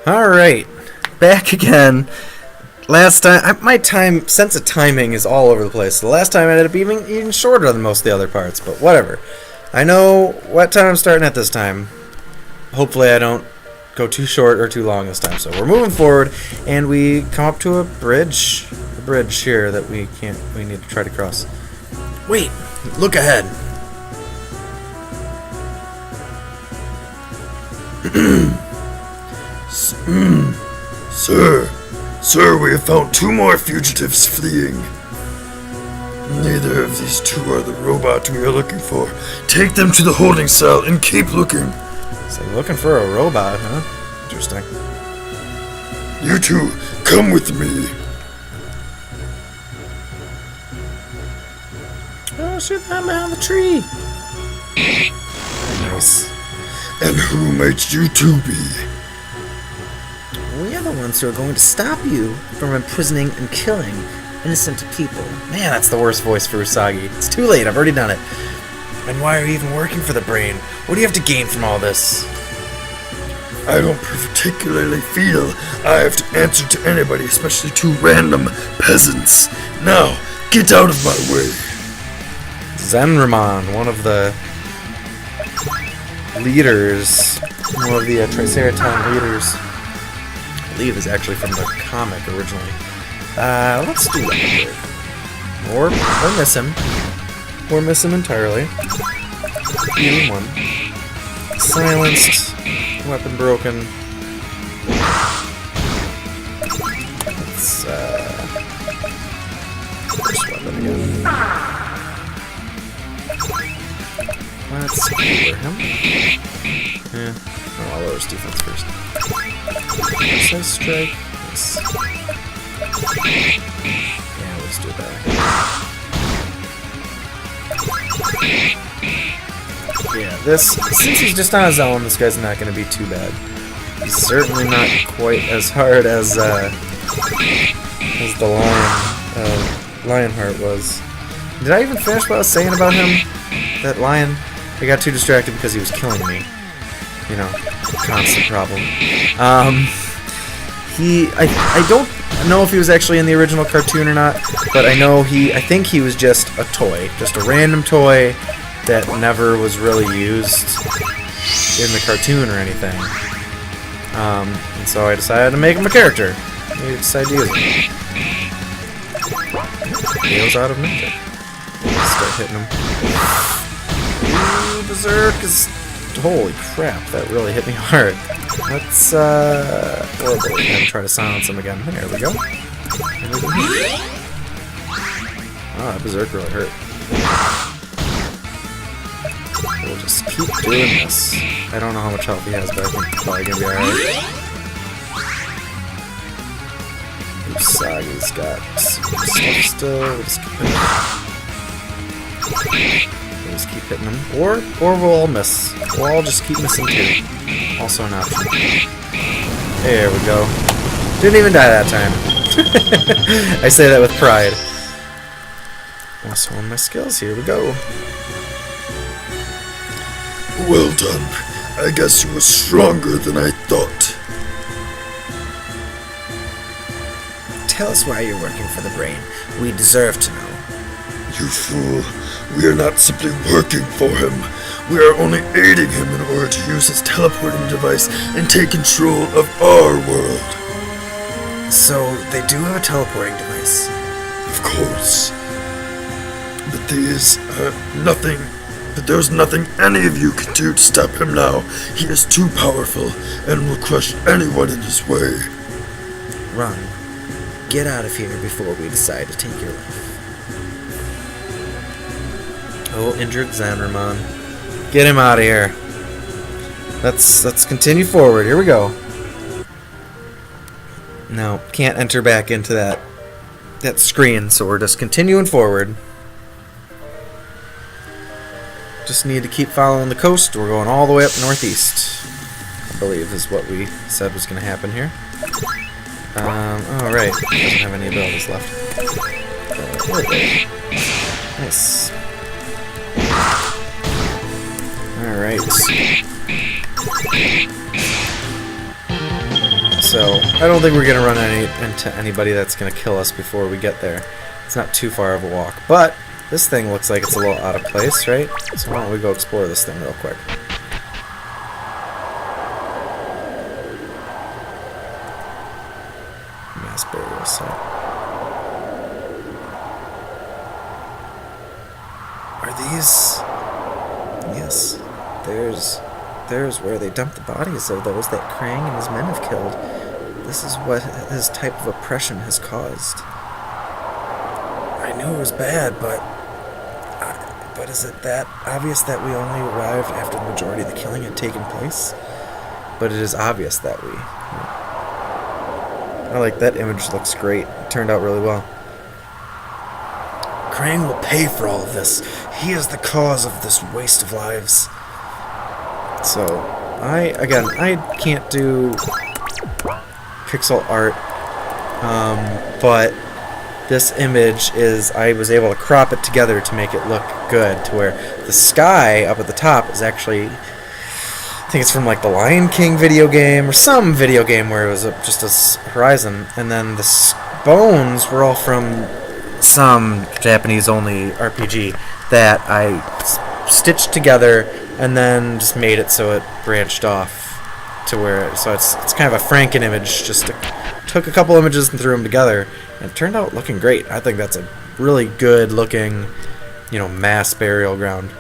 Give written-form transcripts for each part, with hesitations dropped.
Alright, back again. Last time, my sense of timing is all over the place. The last time I ended up even shorter than most of the other parts, but whatever. I know what time I'm starting at this time. Hopefully I don't go too short or too long this time. So we're moving forward, and we come up to a bridge here that we need to try to cross. Wait, look ahead. Sir, we have found 2 more fugitives fleeing. Neither of these 2 are the robot we are looking for. Take them to the holding cell and keep looking. So looking for a robot, huh? Interesting. You 2, come with me. Oh, shoot that man on the tree. Nice. And who might you 2 be? We are the ones who are going to stop you from imprisoning and killing innocent people. Man, that's the worst voice for Usagi. It's too late, I've already done it. And why are you even working for the brain? What do you have to gain from all this? I don't particularly feel I have to answer to anybody, especially 2 random peasants. Now, get out of my way. Zenramon, one of the leaders, one of the Triceratops leaders, I believe is actually from the comic originally. Let's do that. Or miss him. Or miss him entirely. Either one. Silenced. Weapon broken. Let's, first weapon again. Let's clear him. Yeah. Oh, I'll lower his defense first. Precise strike. Yes. Yeah, let's do that. Yeah, since he's just on his own, this guy's not going to be too bad. He's certainly not quite as hard as the Lionheart was. Did I even finish what I was saying about him? That lion? I got too distracted because he was killing me. You know, constant problem. I don't know if he was actually in the original cartoon or not, but I think he was just a toy, just a random toy that never was really used in the cartoon or anything. And so I decided to make him a character. I decided to use him. He goes out of magic. Start hitting him. Ooh, Berserk is... Holy crap, that really hit me hard. Let's, horrible. I'm gonna try to silence him again. There we go. Ah, that Berserk really hurt. We'll just keep doing this. I don't know how much health he has, but I think it's probably gonna be alright. Usagi's got some stuff still. We'll just keep hitting him. We'll just keep hitting him. Or we'll all miss. We'll all just keep missing too. Also an option. There we go. Didn't even die that time. I say that with pride. Also on my skills. Here we go. Well done. I guess you were stronger than I thought. Tell us why you're working for the brain. We deserve to know. You fool. We are not simply working for him. We are only aiding him in order to use his teleporting device and take control of our world. So, they do have a teleporting device? Of course. But there's nothing any of you can do to stop him now. He is too powerful and will crush anyone in his way. Run. Get out of here before we decide to take your life. Oh, injured Zenramon. Get him out of here. Let's continue forward. Here we go. No, can't enter back into that screen, so we're just continuing forward. Just need to keep following the coast. We're going all the way up northeast, I believe is what we said was going to happen here. Oh, right. Doesn't have any abilities left. Nice. Alright. So I don't think we're gonna run into anybody that's gonna kill us before we get there. It's not too far of a walk, but this thing looks like it's a little out of place, right? So why don't we go explore this thing real quick? Mass burial site. Are these? Yes. There's where they dumped the bodies of those that Krang and his men have killed. This is what his type of oppression has caused. I knew it was bad, but is it that obvious that we only arrived after the majority of the killing had taken place? But it is obvious that we... I like that image. Looks great. It turned out really well. Krang will pay for all of this. He is the cause of this waste of lives. So, I can't do pixel art, but this image is, I was able to crop it together to make it look good, to where the sky up at the top is actually, I think it's from like the Lion King video game, or some video game where it was just a horizon, and then the bones were all from some Japanese-only RPG that I stitched together and then just made it so it branched off to where, so it's kind of a Franken image. Just took a couple images and threw them together, and it turned out looking great. I think that's a really good looking, mass burial ground.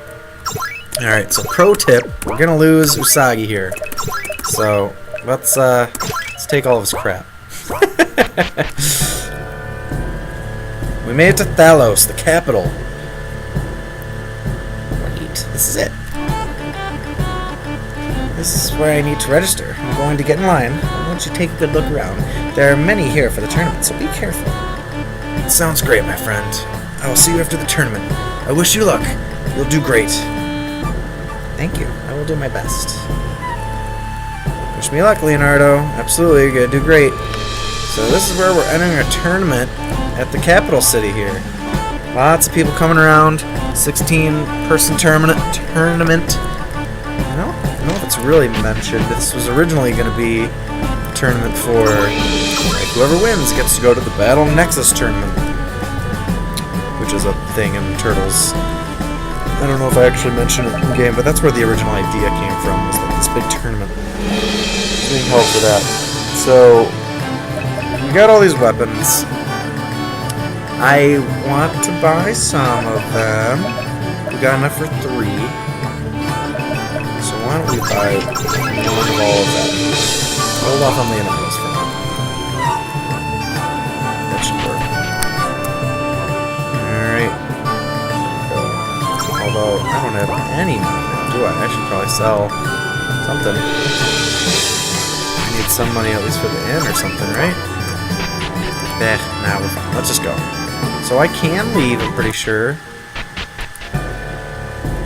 Alright, so pro tip, we're gonna lose Usagi here. So let's take all of his crap. We made it to Thalos, the capital. Wait, this is it. This is where I need to register. I'm going to get in line. Why don't you take a good look around? There are many here for the tournament, so be careful. It sounds great, my friend. I will see you after the tournament. I wish you luck. You'll do great. Thank you. I will do my best. Wish me luck, Leonardo. Absolutely, you're going to do great. So this is where we're entering a tournament at the capital city here. Lots of people coming around. 16-person tournament. I don't know if it's really mentioned. This was originally going to be a tournament for whoever wins gets to go to the Battle Nexus tournament, which is a thing in Turtles. I don't know if I actually mentioned it in the game, but that's where the original idea came from, was like this big tournament being held for that. So we got all these weapons. I want to buy some of them. We got enough for 3. So why don't we buy one of all of that? Hold off on the enemies for now. That should work. Alright. Although, I don't have any money now, do I? I should probably sell something. I need some money at least for the inn or something, right? Nah, we're fine. Let's just go. So I can leave, I'm pretty sure.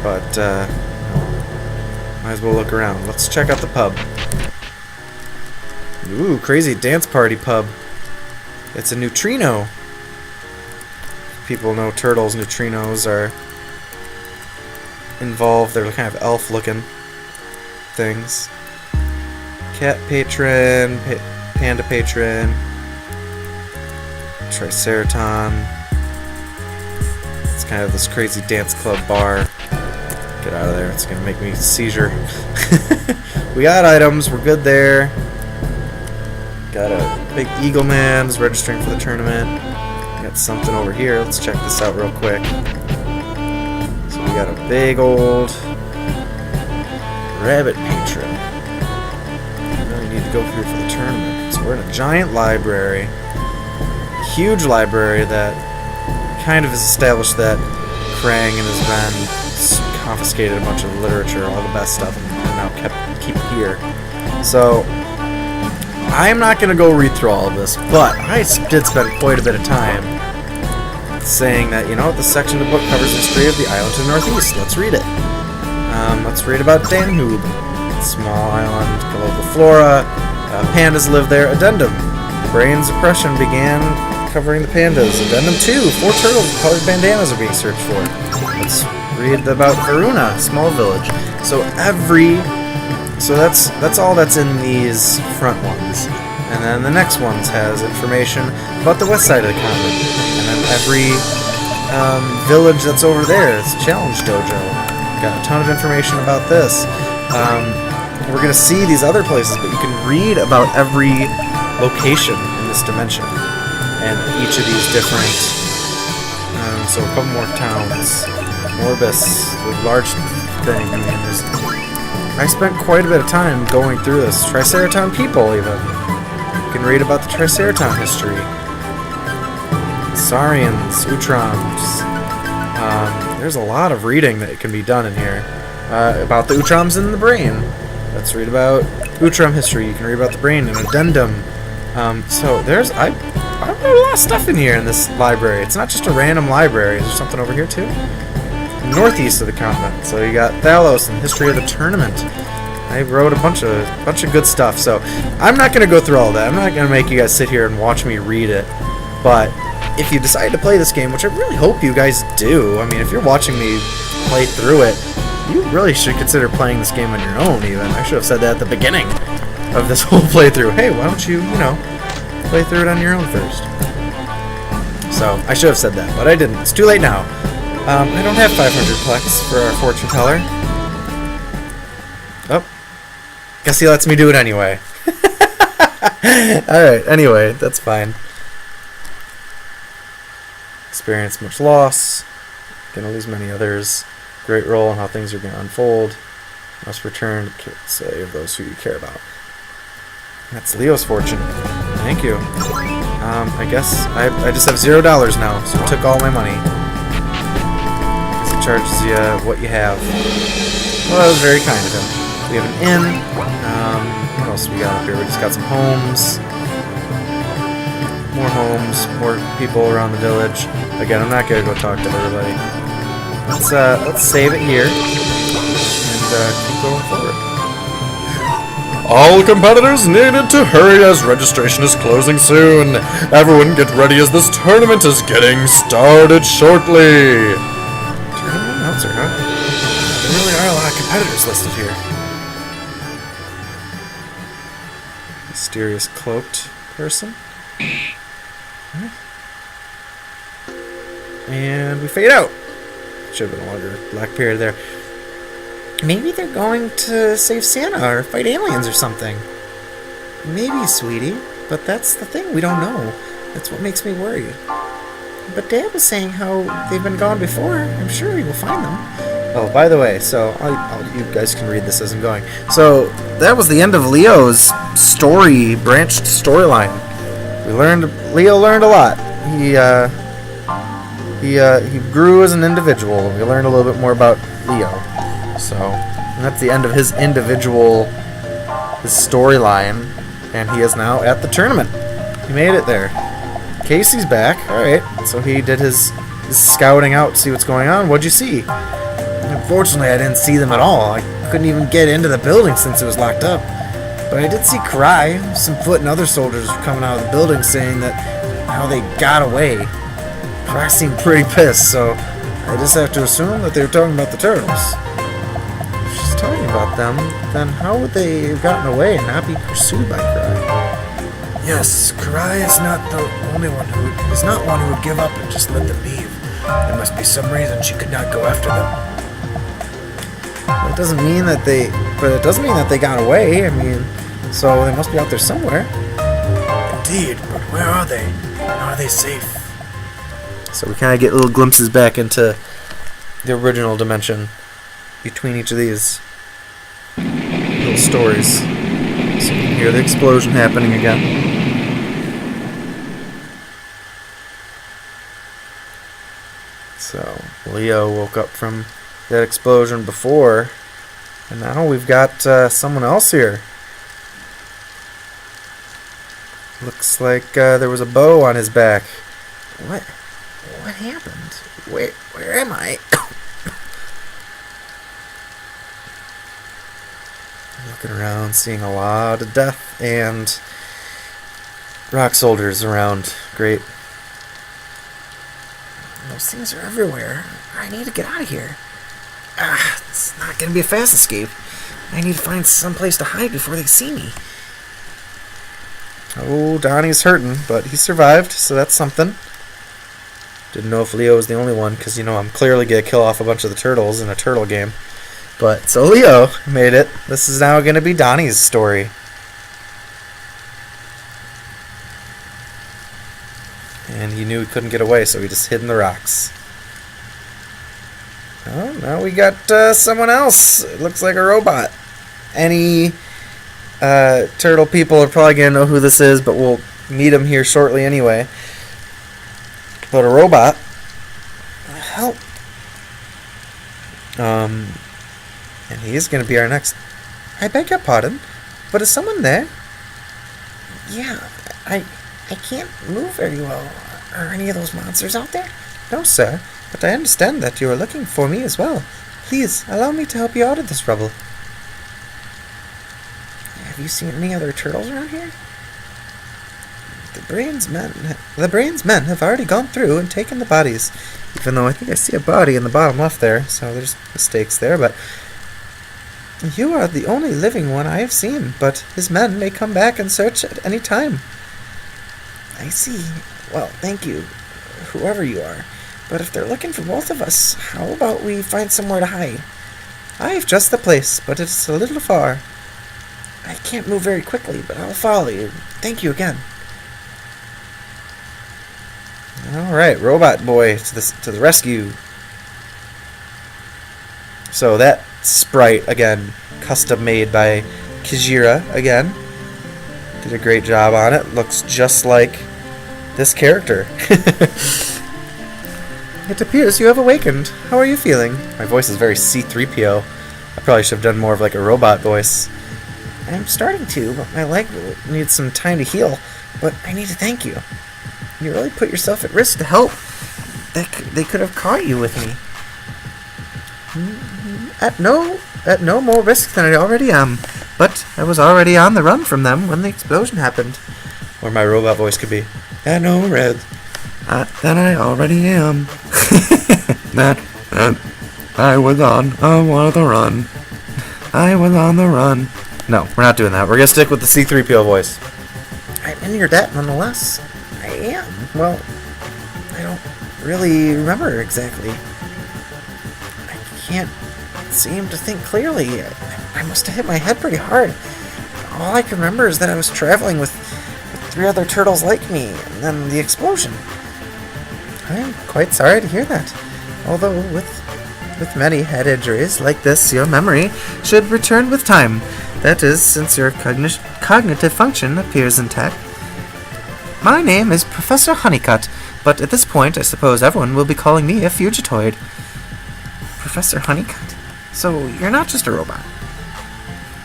But, might as well look around. Let's check out the pub. Ooh, crazy dance party pub. It's a neutrino. People know Turtles, neutrinos are involved. They're kind of elf-looking things. Cat patron, panda patron, Triceraton. It's kind of this crazy dance club bar. Get out of there, it's gonna make me seizure. We got items, we're good there. Got a big eagle man who's registering for the tournament. Got something over here, let's check this out real quick. So we got a big old rabbit patron. We really need to go here for the tournament. So we're in a giant library. Huge library that kind of has established that Krang and his men confiscated a bunch of literature, all the best stuff, and now keep it here. So I'm not going to go read through all of this, but I did spend quite a bit of time saying that, this section of the book covers the history of the island to the northeast. Let's read it. Let's read about Danube, small island, local flora. Pandas live there. Addendum. Brain's oppression began covering the pandas. Addendum 2. 4 turtles with colored bandanas are being searched for. Let's read about Varuna, small village. So that's all that's in these front ones. And then the next ones has information about the west side of the continent. And then every village that's over there is Challenge Dojo. Got a ton of information about this. We're going to see these other places, but you can read about every location in this dimension. And each of these different... so a couple more towns. Morbus, the large thing. I mean, I spent quite a bit of time going through this. Triceraton people, even. You can read about the Triceraton history. Saurians, Utroms. There's a lot of reading that can be done in here. About the Utroms in the brain. Let's read about Utrom history. You can read about the brain, an addendum. So there's... I wrote a lot of stuff in here in this library. It's not just a random library. Is there something over here too? Northeast of the continent. So you got Thalos and history of the tournament. I wrote a bunch of good stuff. So I'm not going to go through all that. I'm not going to make you guys sit here and watch me read it. But if you decide to play this game, which I really hope you guys do, I mean, if you're watching me play through it, you really should consider playing this game on your own. Even I should have said that at the beginning of this whole playthrough. Hey, why don't you play through it on your own first. So, I should have said that, but I didn't. It's too late now. I don't have 500 plex for our fortune teller. Oh. Guess he lets me do it anyway. Alright, anyway, that's fine. Experience much loss. Gonna lose many others. Great role in how things are gonna unfold. Must return to save those who you care about. That's Leo's fortune. Thank you. I guess I just have $0 now, so it took all my money. I guess it charges you what you have. Well, that was very kind of him. We have an inn. What else we got up here? We just got some homes. More people around the village. Again, I'm not gonna go talk to everybody. Let's save it here and keep going forward. All competitors needed to hurry as registration is closing soon. Everyone get ready as this tournament is getting started shortly. Tournament announcer, huh? There really are a lot of competitors listed here. Mysterious cloaked person. And we fade out. Should have been a longer black period there. Maybe they're going to save Santa or fight aliens or something. Maybe, sweetie. But that's the thing. We don't know. That's what makes me worried. But Dad was saying how they've been gone before. I'm sure he will find them. Oh, by the way, so you guys can read this as I'm going. So that was the end of Leo's branched storyline. Leo learned a lot. He grew as an individual. We learned a little bit more about Leo. So, and that's the end of his storyline, and he is now at the tournament. He made it there. Casey's back. Alright, so he did his scouting out to see what's going on. What'd you see? Unfortunately, I didn't see them at all. I couldn't even get into the building since it was locked up. But I did see Karai, Foot, and other soldiers coming out of the building saying that how they got away. Karai seemed pretty pissed, so I just have to assume that they were talking about the turtles. If she's talking about them, then how would they have gotten away and not be pursued by Karai? Yes, Karai is not one who would give up and just let them leave. There must be some reason she could not go after them. Well, it doesn't mean that they got away. I mean, so they must be out there somewhere. Indeed, but where are they? Are they safe? So we kind of get little glimpses back into the original dimension between each of these little stories. So you can hear the explosion happening again. So Leo woke up from that explosion before, and now we've got someone else here. Looks like there was a bow on his back. What happened? Where am I? Looking around, seeing a lot of death and rock soldiers around. Great. Those things are everywhere. I need to get out of here. It's not going to be a fast escape. I need to find some place to hide before they see me. Oh, Donnie's hurting, but he survived, so that's something. Didn't know if Leo was the only one, because, I'm clearly going to kill off a bunch of the turtles in a turtle game. But, so Leo made it. This is now going to be Donnie's story. And he knew he couldn't get away, so he just hid in the rocks. Oh, now we got someone else. It looks like a robot. Any turtle people are probably going to know who this is, but we'll meet him here shortly anyway. But a robot. Help. And he's going to be our next... I beg your pardon, but is someone there? Yeah, I can't move very well. Are any of those monsters out there? No, sir, but I understand that you are looking for me as well. Please, allow me to help you out of this rubble. Have you seen any other turtles around here? The brains men have already gone through and taken the bodies. Even though I think I see a body in the bottom left there, so there's mistakes there, but... You are the only living one I have seen, but his men may come back and search at any time. I see. Well, thank you, whoever you are. But if they're looking for both of us, how about we find somewhere to hide? I have just the place, but it's a little far. I can't move very quickly, but I'll follow you. Thank you again. Alright, Robot Boy to the rescue. So that sprite, again, custom made by Kijira, again. Did a great job on it. Looks just like this character. It appears you have awakened. How are you feeling? My voice is very C-3PO. I probably should have done more of like a robot voice. I'm starting to, but my leg needs some time to heal. But I need to thank you. You really put yourself at risk to help. They could have caught you with me. At no more risk than I already am. But I was already on the run from them when the explosion happened. Or my robot voice could be, at no risk than I already am. that I was on the run. I was on the run. No, we're not doing that. We're gonna stick with the C-3PO voice. I'm in your debt nonetheless. I am. Well, I don't really remember exactly. I can't seem to think clearly. I must have hit my head pretty hard. All I can remember is that I was traveling with 3 other turtles like me, and then the explosion. I'm quite sorry to hear that. Although, with many head injuries like this, your memory should return with time. That is, since your cognitive function appears intact. My name is Professor Honeycutt, but at this point I suppose everyone will be calling me a fugitoid. Professor Honeycutt? So you're not just a robot?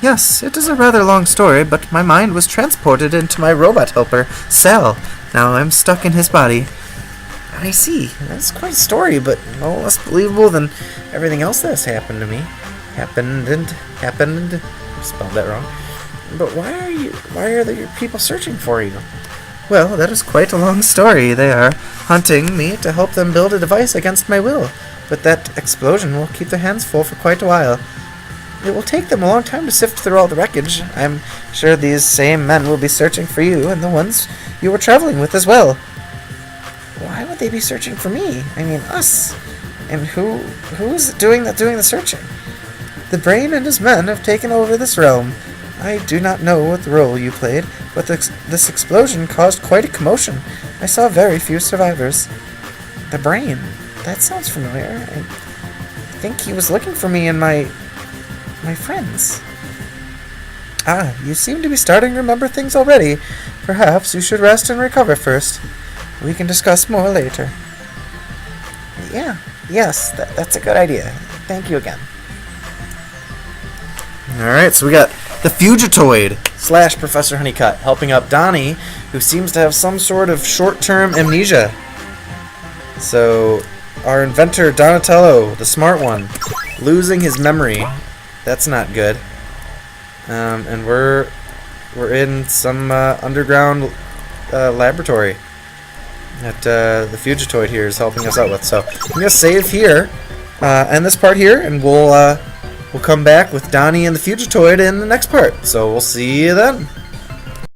Yes, it is a rather long story, but my mind was transported into my robot helper, Sal. Now I'm stuck in his body. I see. That's quite a story, but no less believable than everything else that's happened to me. Happened. I spelled that wrong. But why are there people searching for you? Well, that is quite a long story. They are hunting me to help them build a device against my will. But that explosion will keep their hands full for quite a while. It will take them a long time to sift through all the wreckage. I'm sure these same men will be searching for you and the ones you were traveling with as well. Why would they be searching for me? I mean, us. And who is doing the searching? The Brain and his men have taken over this realm. I do not know what role you played, but this explosion caused quite a commotion. I saw very few survivors. The Brain? That sounds familiar. I think he was looking for me and my friends. Ah, you seem to be starting to remember things already. Perhaps you should rest and recover first. We can discuss more later. Yes, that's a good idea. Thank you again. Alright, so we got the Fugitoid / Professor Honeycutt helping up Donnie, who seems to have some sort of short-term amnesia. So, our inventor Donatello, the smart one, losing his memory. That's not good. And we're in some underground laboratory that the Fugitoid here is helping us out with. So I'm gonna save here, end this part here, and we'll come back with Donnie and the Fugitoid in the next part. So we'll see you then.